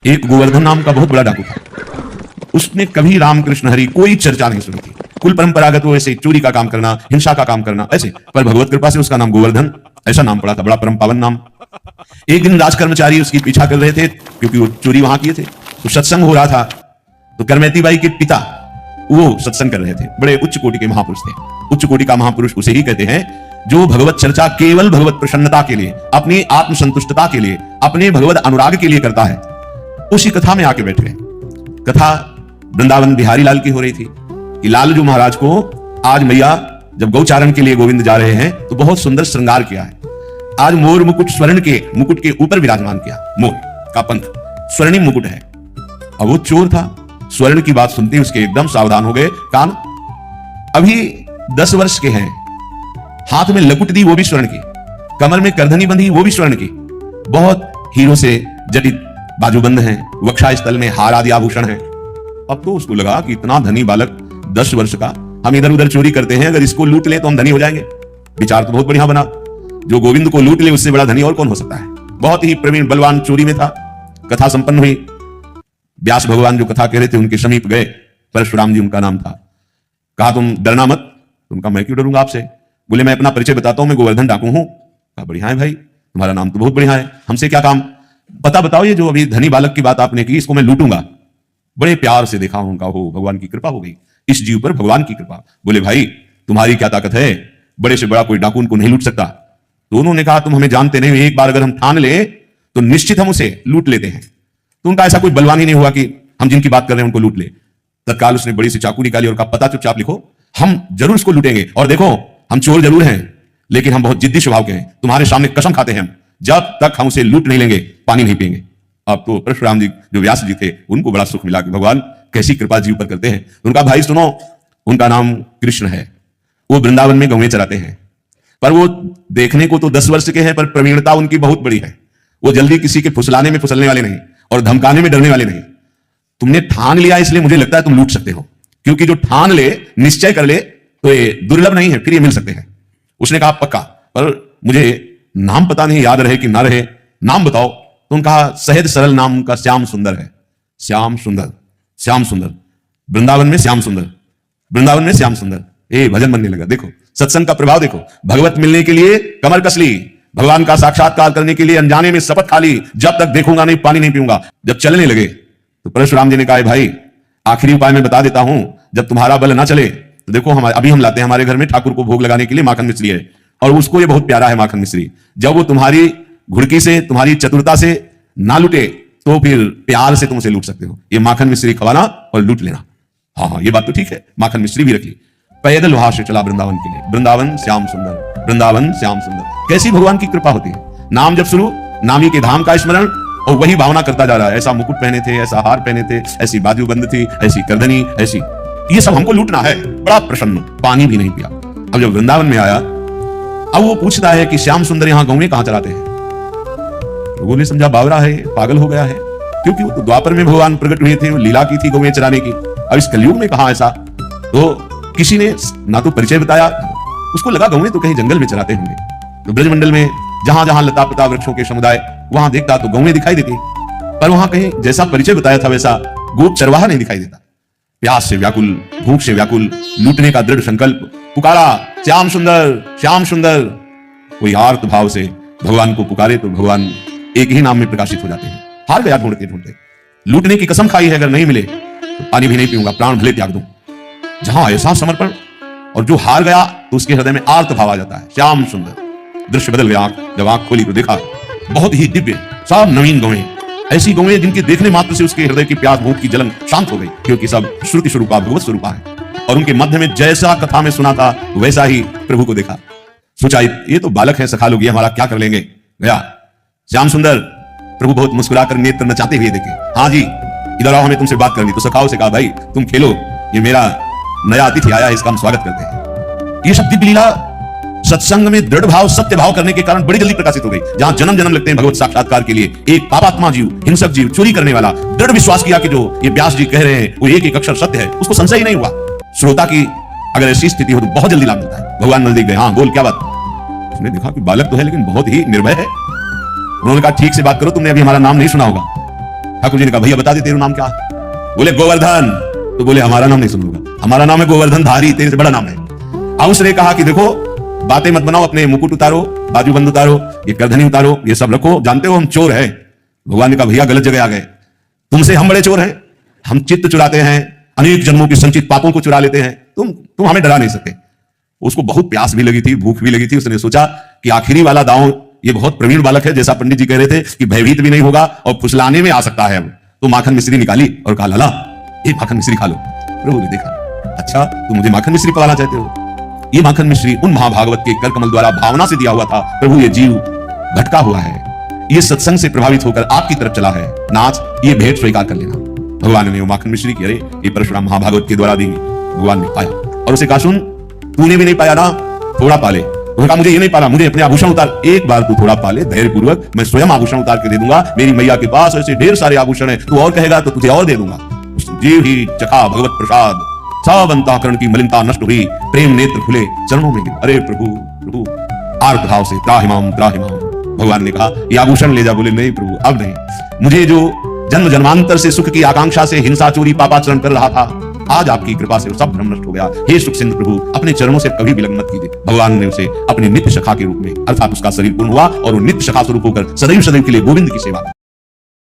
एक गोवर्धन नाम का बहुत बड़ा डाकू था। उसने कभी रामकृष्ण हरि कोई चर्चा नहीं सुनी थी। कुल परंपरागत वो ऐसे चोरी का काम करना, हिंसा का काम करना ऐसे, पर भगवत कृपा से उसका नाम गोवर्धन ऐसा नाम पड़ा था, बड़ा परम पावन नाम। एक दिन राज कर्मचारी उसकी पीछा कर रहे थे क्योंकि वो चोरी वहां किए थे। तो सत्संग हो रहा था, तो करमैती बाई के पिता वो सत्संग कर रहे थे। बड़े उच्च कोटि के महापुरुष थे। उच्च कोटि का महापुरुष उसे ही कहते हैं जो भगवत चर्चा केवल भगवत प्रसन्नता के लिए, अपनी आत्मसंतुष्टता के लिए, अपने भगवत अनुराग के लिए करता है। उसी कथा में आके बैठ गए। कथा वृंदावन बिहारी लाल की हो रही थी कि लालजू महाराज को आज मैया जब गौचारण के लिए गोविंद जा रहे हैं तो बहुत सुंदर श्रृंगार किया है। आज मोर मुकुट स्वर्ण के मुकुट के ऊपर विराजमान किया। मोर का पंख स्वर्णिम मुकुट है। अब वो चोर था, स्वर्ण की बात सुनते ही उसके एकदम सावधान हो गए कान। अभी 10 वर्ष के हैं, हाथ में लकुट दी वो भी स्वर्ण की, कमर में करधनी बंधी वो भी स्वर्ण की, बहुत हीरो से जटित बाजूबंद हैं, वक्षा स्थल में हार आदि आभूषण है। अब तो उसको लगा कि इतना धनी बालक 10 वर्ष का, हम इधर उधर चोरी करते हैं, अगर इसको लूट ले तो हम धनी हो जाएंगे। विचार तो बहुत बढ़िया बना, जो गोविंद को लूट ले उससे बड़ा धनी और कौन हो सकता है। बहुत ही प्रवीण बलवान चोरी में था। कथा संपन्न हुई। व्यास भगवान जो कथा कह रहे थे उनके समीप गए। परशुराम जी उनका नाम था। कहा तुम डरना मत। उनका मैं क्यों डरूंगा आपसे। बोले मैं अपना परिचय बताता हूं, मैं गोवर्धन डाकू हूं। कहा बढ़िया है भाई, तुम्हारा नाम तो बहुत बढ़िया है, हमसे क्या काम, पता बताओ ये जो अभी धनी बालक की बात आपने की इसको मैं लूटूंगा। बड़े प्यार से देखा उनका, हो भगवान की कृपा हो गई, इस जीव पर भगवान की कृपा। बोले भाई तुम्हारी क्या ताकत है, बड़े से बड़ा कोई डाकू उनको नहीं लूट सकता। तो उन्होंने कहा तुम हमें जानते नहीं, एक बार अगर हम ठान ले तो निश्चित हम उसे लूट लेते हैं। तो उनका ऐसा कोई बलवान ही नहीं हुआ कि हम जिनकी बात कर रहे हैं उनको लूट ले। तत्काल उसने बड़ी सी चाकू निकाली और कहा पता चुपचाप लिखो, हम जरूर इसको लूटेंगे। और देखो हम चोर जरूर हैं लेकिन हम बहुत जिद्दी स्वभाव के हैं, तुम्हारे सामने कसम खाते हैं हम जब तक हम उसे लूट नहीं लेंगे पानी नहीं पिएंगे। अब तो परशुराम जी जो व्यास जी थे उनको बड़ा सुख मिला कि भगवान कैसी कृपा जीव पर करते हैं। उनका भाई सुनो, उनका नाम कृष्ण है। वो वृंदावन में गौएं चराते हैं, पर वो देखने को तो 10 वर्ष के हैं, पर प्रवीणता उनकी बहुत बड़ी है। वो जल्दी किसी के फुसलाने में फुसलने वाले नहीं और धमकाने में डरने वाले नहीं। तुमने ठान लिया इसलिए मुझे लगता है तुम लूट सकते हो, क्योंकि जो ठान ले, निश्चय कर ले तो ये दुर्लभ नहीं है, फिर ये मिल सकते हैं। उसने कहा पक्का, पर मुझे नाम पता नहीं याद रहे कि ना रहे, नाम बताओ। तो उनका सहज सरल नाम उनका श्याम सुंदर है। श्याम सुंदर, श्याम सुंदर, वृंदावन में श्याम सुंदर, वृंदावन में श्याम सुंदर। ए भजन बनने लगा। देखो सत्संग का प्रभाव देखो। भगवत मिलने के लिए कमर कस ली, भगवान का साक्षात्कार करने के लिए अनजाने में शपथ खा ली, जब तक देखूंगा नहीं पानी नहीं पीऊंगा। जब चलने लगे तो परशुराम जी ने कहा भाई आखिरी उपाय मैं बता देता हूं, जब तुम्हारा बल ना चले तो देखो अभी हम लाते हैं हमारे घर में ठाकुर को भोग लगाने के लिए माखन मिश्री है, और उसको ये बहुत प्यारा है माखन मिश्री। जब वो तुम्हारी घुड़की से, तुम्हारी चतुरता से ना लूटे तो फिर प्यार से तुम उसे लूट सकते हो। ये माखन मिश्री खवाना और लूट लेना। हाँ ये बात तो ठीक है, माखन मिश्री भी रख ली। पैदल वहां से चला वृंदावन के लिए। वृंदावन श्याम सुंदर, वृंदावन श्याम सुंदर। कैसी भगवान की कृपा होती है। नाम जब शुरू, नामी के धाम का स्मरण, और वही भावना करता जा रहा है। ऐसा मुकुट पहने थे, ऐसा हार पहने थे, ऐसी बाजूबंद थी, ऐसी करधनी, ऐसी, ये सब हमको लूटना है। बड़ा प्रसन्न, पानी भी नहीं पिया। अब जब वृंदावन में आया, अब वो पूछता है कि श्याम सुंदर यहाँ गौएं कहां चलाते हैं। लोगों ने समझा बावरा है, पागल हो गया है, क्योंकि वो तो द्वापर में भगवान प्रकट हुए थे, वो लीला की थी गौएं चराने की। अब इस कलयुग में कहा ऐसा। तो किसी ने ना तो परिचय बताया, उसको लगा गौएं तो कहीं जंगल में चराते होंगे। तो ब्रजमंडल में जहां जहां लता पता वृक्षों के समुदाय, वहां देखता तो गौएं दिखाई देती, पर वहां कहीं जैसा परिचय बताया था वैसा गोप चरवाहा नहीं दिखाई देता। प्यास से व्याकुल, भूख से व्याकुल, लूटने का दृढ़ संकल्प, पुकारा श्याम सुंदर, श्याम सुंदर। कोई आर्त भाव से भगवान को पुकारे तो भगवान एक ही नाम में प्रकाशित हो जाते हैं। हार गया ढूंढते ढूंढते, लूटने की कसम खाई है, अगर नहीं मिले तो पानी भी नहीं पीऊंगा, प्राण भले त्याग दूं। जहां ऐसा समर्पण, और जो हार गया तो उसके हृदय में आर्त भाव आ जाता है। श्याम सुंदर, दृश्य बदल गया। जब आंख खोली तो देखा बहुत ही दिव्य, सब नवीन गौएं, ऐसी गौएं जिनके देखने मात्र से उसके हृदय की प्यास, भूख की जलन शांत हो गई, क्योंकि सब श्रुति स्वरूपा, भगवत स्वरूपा है। और उनके मध्य में जैसा कथा में सुना था वैसा ही प्रभु को देखा। सोचा ये तो बालक है, सखा लोग, ये हमारा क्या कर लेंगे। गया श्याम सुंदर, प्रभु बहुत मुस्कुराकर नेत्र नचाते हुए देखे। हाँ जी इधर आओ, हमें तुमसे बात करनी। तो सखाओं से कहा भाई तुम खेलो, ये मेरा नया अतिथि आया है, इसका हम स्वागत करते हैं। ये सब दिव्य लीला सत्संग में दृढ़ भाव, सत्य भाव करने के कारण बड़ी जल्दी प्रकाशित हो गई। जहां जन्म जन्म लगते हैं भगवत साक्षात्कार के लिए, एक पापात्मा जीव, हिंसक जीव, चोरी करने वाला दृढ़ विश्वास किया कि जो ये व्यास जी कह रहे हैं वो एक एक अक्षर सत्य है, उसको संशय ही नहीं हुआ। श्रोता की अगर ऐसी स्थिति हो तो बहुत जल्दी लाभ मिलता है। भगवान नजदीक गए, हाँ बोल क्या बात। उसने देखा कि बालक तो है लेकिन बहुत ही निर्भय है। उन्होंने कहा ठीक से बात करो, तुमने अभी हमारा नाम नहीं सुना होगा। ठाकुर जी ने कहा भैया बता दे तेरा नाम क्या है? बोले गोवर्धन। तो बोले हमारा नाम नहीं सुनूंगा, हमारा नाम है गोवर्धन धारी, तेरे से बड़ा नाम है। अब उसने कहा कि देखो बातें मत बनाओ, अपने मुकुट उतारो, बाजूबंद उतारो, ये करधनी उतारो, ये सब रखो, जानते हो हम चोर हैं। भगवान ने कहा भैया गलत जगह आ गए, तुमसे हम बड़े चोर हैं, हम चित्त चुराते हैं, अनेक जन्मों की संचित पापों को चुरा लेते हैं, तुम हमें डरा नहीं सकते। उसको बहुत प्यास भी लगी थी, भूख भी लगी थी, उसने सोचा कि आखिरी वाला दांव, ये बहुत प्रवीण बालक है, जैसा पंडित जी कह रहे थे कि भयभीत भी नहीं होगा और फुसलाने में आ सकता है। तो माखन मिश्री निकाली और कहा लाला ये माखन मिश्री खा लो। प्रभु ने देखा, अच्छा तुम मुझे माखन मिश्री पकाना चाहते हो? ये माखन मिश्री उन महाभागवत के कर कमल द्वारा भावना से दिया हुआ था। प्रभु ये जीव भटका हुआ है, ये सत्संग से प्रभावित होकर आपकी तरफ चला है, नाथ ये भेंट स्वीकार कर लेना। भगवान ने वो माखन मिश्री की, अरे ये परशुराम महाभागवत के द्वारा दी, भगवान ने पाया और उसे कहा सुन तूने भी नहीं पाया ना, थोड़ा पाले। उसने कहा मुझे ये नहीं पाला, मुझे अपने आभूषण उतार, एक बार तू थोड़ा पाले धैर्य पूर्वक, मैं स्वयं आभूषण उतार के दे दूंगा। मेरी मैया के पास ऐसे ढेर सारे आभूषण है, तू और कहेगा तो तुझे और दे दूंगा। जीव ही चखा भगवत प्रसाद, सब अंतःकरण की मलिनता नष्ट हुई, प्रेम नेत्र खुले, चरणों में गिरे, अरे प्रभु प्रभु आर्त भाव से त्राहिमाम त्राहिमाम। भगवान ने कहा ये आभूषण ले जा। बोले नहीं प्रभु अब नहीं, मुझे जो जन्म जन्मांतर से सुख की आकांक्षा से हिंसा चोरी पापाचरण कर रहा था, आज आपकी कृपा से सब भ्रम नष्ट हो गया। हे सुख सिंधु प्रभु अपने चरणों से कभी विलंब मत कीजिए। भगवान ने उसे अपने नित्य सखा के रूप में, अर्थात उसका शरीर पूर्ण हुआ और वो नित्य सखा स्वरूप होकर सदैव सदैव के लिए गोविंद की सेवा